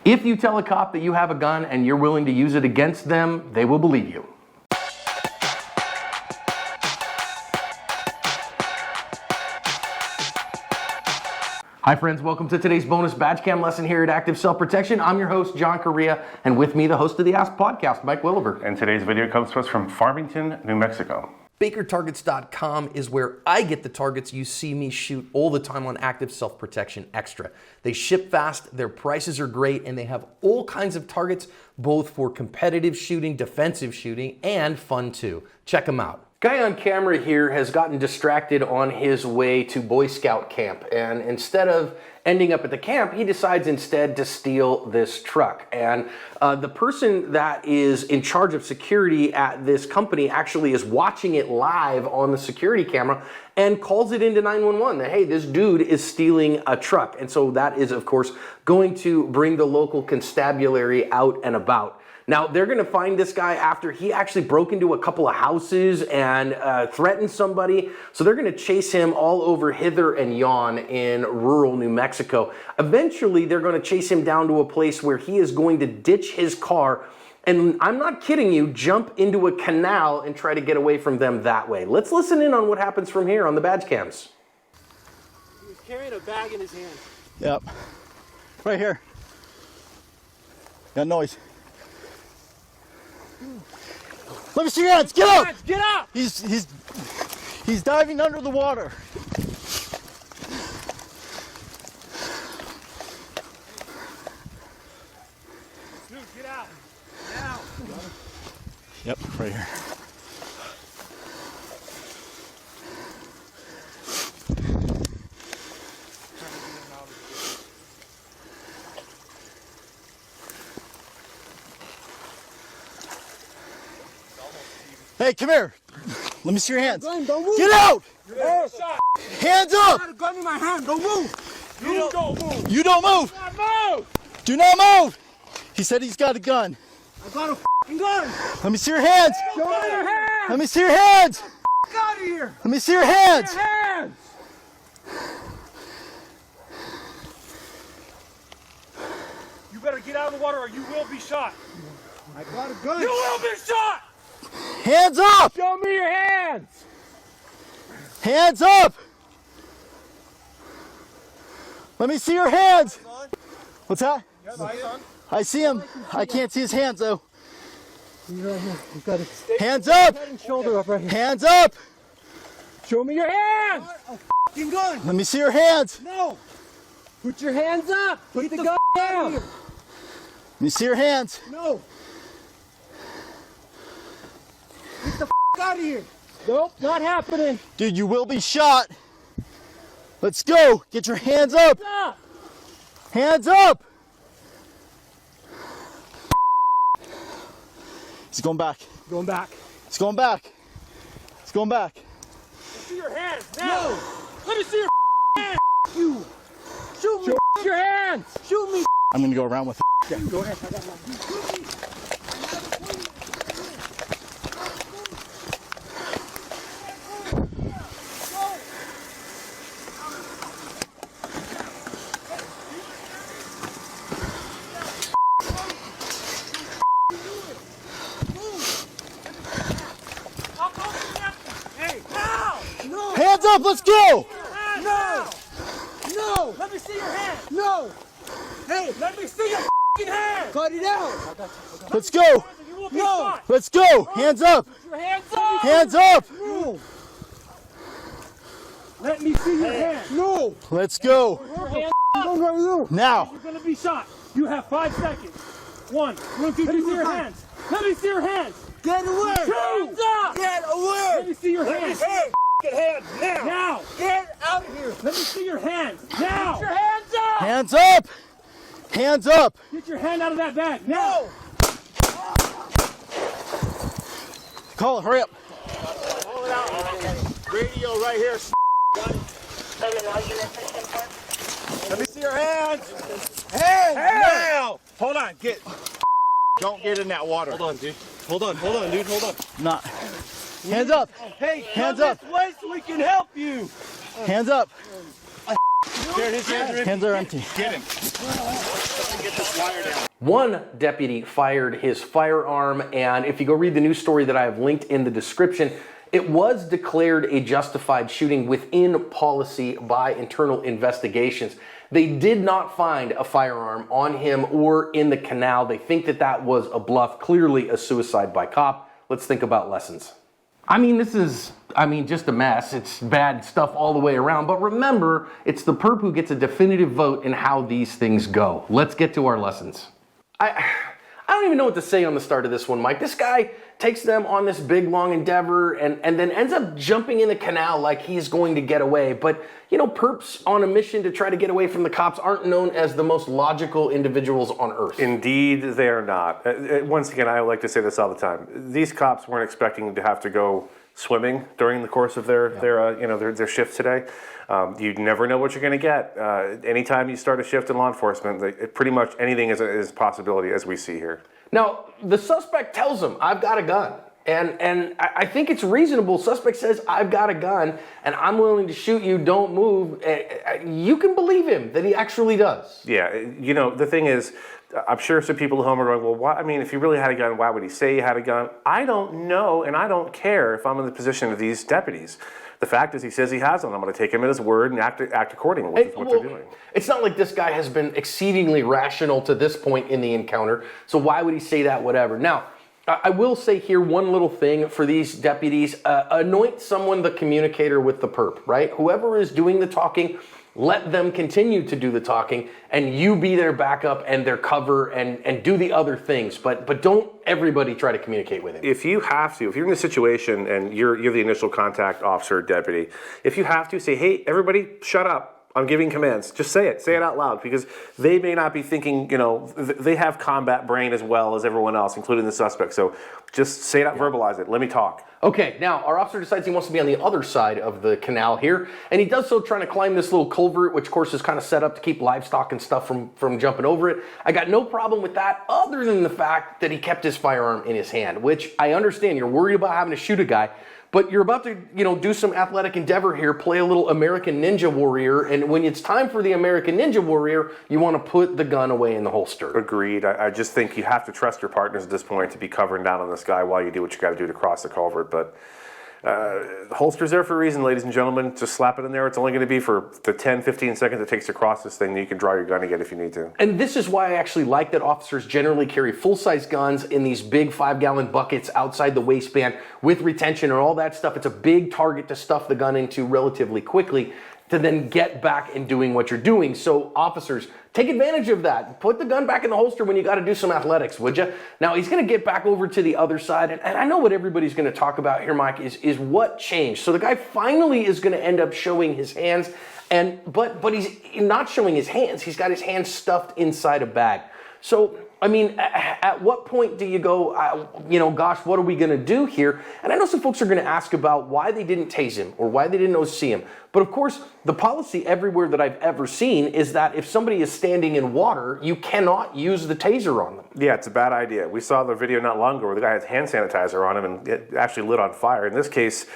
If you tell a cop that you have a gun and you're willing to use it against them, they will believe you. Hi friends, welcome to today's bonus badge cam lesson here at Active Self Protection. I'm your host, John Correa, and with me, the host of the Ask Podcast, Mike Williver. And today's video comes to us from Farmington, New Mexico. BakerTargets.com is where I get the targets you see me shoot all the time on Active Self Protection Extra. They ship fast, their prices are great, and they have all kinds of targets, both for competitive shooting, defensive shooting, and fun too. Check them out. Guy on camera here has gotten distracted on his way to Boy Scout camp, and instead of ending up at the camp, he decides instead to steal this truck. And the person that is in charge of security at this company actually is watching it live on the security camera and calls it into 911 that, hey, this dude is stealing a truck. And so that is, of course, going to bring the local constabulary out and about. Now, they're going to find this guy after he actually broke into a couple of houses and threatened somebody. So they're going to chase him all over hither and yon in rural New Mexico. Eventually, they're going to chase him down to a place where he is going to ditch his car and, I'm not kidding you, jump into a canal and try to get away from them that way. Let's listen in on what happens from here on the badge cams. He was carrying a bag in his hand. Yep. Right here. Got noise. Let me see your hands. Get up! Get up! He's diving under the water. Dude, get out! Now! Yep, right here. Hey, come here. Let me see your hands. Don't move. Get out! Hands up! I got a gun in my hand. Don't move. You don't move. You don't move. Do not move. Do not move. He said he's got a gun. I got a f***ing gun. Let me see your hands. Show me your hands. Let me see your hands. Get out of here. Let me see your hands. Your hands. You better get out of the water or you will be shot. I got a gun. You will be shot. Hands up. Show me your hands. Hands up. Let me see your hands. What's that? I see him. I can't see his hands though. Hands up. Shoulder up right here. Hands up. Show me your hands. A f***ing gun. Let me see your hands. No. Put your hands up. Put the gun down. Let me see your hands. No. Get the f*** out of here. Nope, not happening. Dude, you will be shot. Let's go. Get your hands up. Stop. Hands up. He's going back. Going back. He's going back. He's going back. Let's see your hands now. No. Let me see your hands. You. Shoot me. Show your hands. Shoot me. I'm going to go around with Yeah, go ahead. I got my... Hands up, let's go! No! No! Let me see your hand! No! Hey, let me see your f***ing hand! Cut it out! Let's go! No! Let's go! Hands up! Your hands up! Hands up! No! Let me see your hand! No! Let's go! Your hands up! Now! You're gonna be shot! You have 5 seconds! 1, 2, let me see your hands! Let me see your hands! Get away! Hands up! Get away! Let me see your hands! Get hands now! Now! Get out of here! Let me see your hands! Now! Get your hands up! Hands up! Hands up! Get your hand out of that bag! Now! Call it, hurry up! Hold it out! Radio right here! Let me see your hands! Hands! Now! Hold on, don't get in that water. Hold on, dude. Hold on, dude. Hold on. Not. Hands up! Hey, Hands come up. this way so we can help you. Hands up! Hands are empty. Get him. Get this wire down. One deputy fired his firearm, and if you go read the news story that I have linked in the description, it was declared a justified shooting within policy by internal investigations. They did not find a firearm on him or in the canal. They think that that was a bluff, clearly a suicide by cop. Let's think about lessons. I mean, this is, just a mess. It's bad stuff all the way around. But remember, it's the perp who gets a definitive vote in how these things go. Let's get to our lessons. I don't even know what to say on the start of this one, Mike. This guy takes them on this big, long endeavor and then ends up jumping in the canal like he's going to get away. But, perps on a mission to try to get away from the cops aren't known as the most logical individuals on earth. Indeed, they are not. Once again, I like to say this all the time. These cops weren't expecting to have to go swimming during the course of their shift today. You never know what you're going to get. Anytime you start a shift in law enforcement, pretty much anything is a possibility, as we see here. Now, the suspect tells him, "I've got a gun." And I think it's reasonable. Suspect says, "I've got a gun and I'm willing to shoot you, don't move." You can believe him that he actually does. Yeah, the thing is, I'm sure some people at home are going, well, why? I mean, if he really had a gun, why would he say he had a gun? I don't know, and I don't care if I'm in the position of these deputies. The fact is, he says he has one. I'm going to take him at his word and act accordingly with what they're doing. It's not like this guy has been exceedingly rational to this point in the encounter, so why would he say that, whatever? Now, I will say here one little thing for these deputies. Anoint someone the communicator with the perp, right? Whoever is doing the talking, let them continue to do the talking, and you be their backup and their cover and do the other things. But don't everybody try to communicate with him. If you have to, if you're in a situation and you're the initial contact officer or deputy, if you have to, say, hey, everybody, shut up. I'm giving commands. Just say it out loud, because they may not be thinking, they have combat brain as well as everyone else, including the suspect. So just say it out, verbalize it. Let me talk. Okay, now our officer decides he wants to be on the other side of the canal here, and he does so trying to climb this little culvert, which of course is kind of set up to keep livestock and stuff from jumping over it. I got no problem with that, other than the fact that he kept his firearm in his hand, which I understand. You're worried about having to shoot a guy, but you're about to, do some athletic endeavor here, play a little American Ninja Warrior, and when it's time for the American Ninja Warrior, you want to put the gun away in the holster. Agreed. I just think you have to trust your partners at this point to be covering down on this guy while you do what you got to do to cross the culvert. But the holster's there for a reason, ladies and gentlemen. Just slap it in there. It's only going to be for the 10, 15 seconds it takes to cross this thing. You can draw your gun again if you need to. And this is why I actually like that officers generally carry full-size guns in these big 5-gallon buckets outside the waistband with retention and all that stuff. It's a big target to stuff the gun into relatively quickly to then get back and doing what you're doing. So officers, take advantage of that. Put the gun back in the holster when you got to do some athletics, would you? Now, he's going to get back over to the other side, and I know what everybody's going to talk about here, Mike, is what changed. So the guy finally is going to end up showing his hands, but he's not showing his hands. He's got his hands stuffed inside a bag. So, at what point do you go, gosh, what are we going to do here? And I know some folks are going to ask about why they didn't tase him or why they didn't OC him. But of course, the policy everywhere that I've ever seen is that if somebody is standing in water, you cannot use the taser on them. Yeah, it's a bad idea. We saw the video not long ago where the guy had hand sanitizer on him and it actually lit on fire. In this case,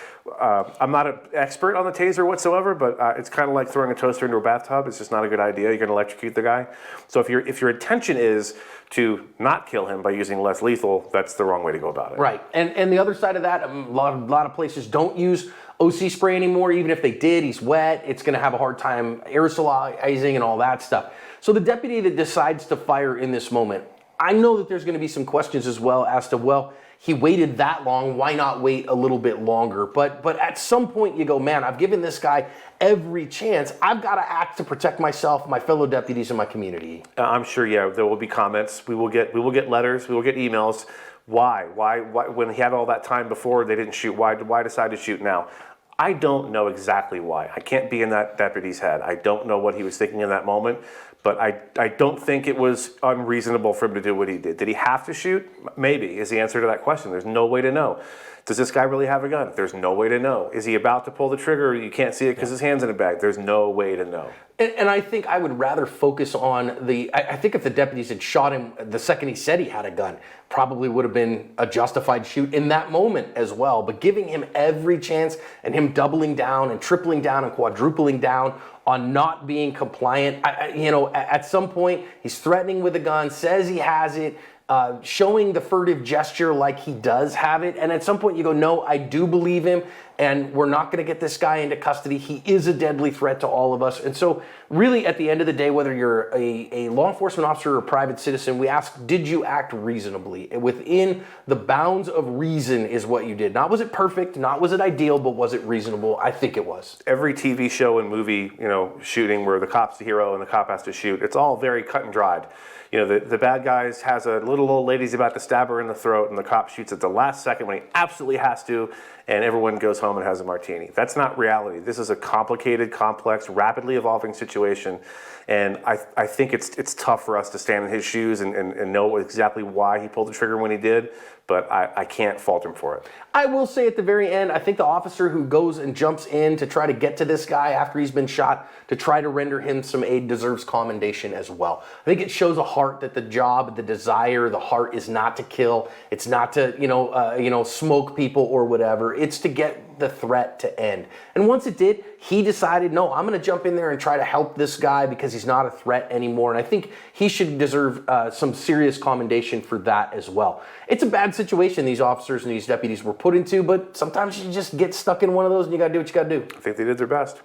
I'm not an expert on the taser whatsoever, but it's kind of like throwing a toaster into a bathtub. It's just not a good idea. You're going to electrocute the guy. So if your intention is to not kill him by using less lethal, that's the wrong way to go about it. Right. And the other side of that, a lot of places don't use OC spray anymore. Even if they did, he's wet. It's going to have a hard time aerosolizing and all that stuff. So the deputy that decides to fire in this moment, I know that there's going to be some questions as well as to, well, he waited that long, why not wait a little bit longer? But at some point you go, man, I've given this guy every chance. I've got to act to protect myself, my fellow deputies, and my community. I'm sure, yeah, there will be comments. We will get letters. We will get emails. Why? When he had all that time before, they didn't shoot. Why decide to shoot now? I don't know exactly why. I can't be in that deputy's head. I don't know what he was thinking in that moment, but I don't think it was unreasonable for him to do what he did. Did he have to shoot? Maybe is the answer to that question. There's no way to know. Does this guy really have a gun? There's no way to know. Is he about to pull the trigger? You can't see it because his hand's in a bag. There's no way to know. And I think I would rather focus on I think if the deputies had shot him the second he said he had a gun, probably would have been a justified shoot in that moment as well. But giving him every chance and him doubling down and tripling down and quadrupling down on not being compliant, at some point he's threatening with a gun, says he has it, showing the furtive gesture like he does have it. And at some point you go, no, I do believe him, and we're not going to get this guy into custody. He is a deadly threat to all of us. And so really at the end of the day, whether you're a law enforcement officer or a private citizen, we ask, did you act reasonably? Within the bounds of reason is what you did. Not was it perfect, not was it ideal, but was it reasonable? I think it was. Every TV show and movie, shooting where the cop's the hero and the cop has to shoot, it's all very cut and dried. The bad guy has a little old lady's about to stab her in the throat, and the cop shoots at the last second when he absolutely has to, and everyone goes home and has a martini. That's not reality. This is a complicated, complex, rapidly evolving situation, and I think it's tough for us to stand in his shoes and know exactly why he pulled the trigger when he did, but I can't fault him for it. I will say at the very end, I think the officer who goes and jumps in to try to get to this guy after he's been shot, to try to render him some aid, deserves commendation as well. I think it shows a heart that the job, the desire, the heart is not to kill. It's not to, smoke people or whatever. It's to get the threat to end. And once it did, he decided, no, I'm going to jump in there and try to help this guy because he's not a threat anymore. And I think he should deserve some serious commendation for that as well. It's a bad situation these officers and these deputies were put into, but sometimes you just get stuck in one of those and you got to do what you got to do. I think they did their best.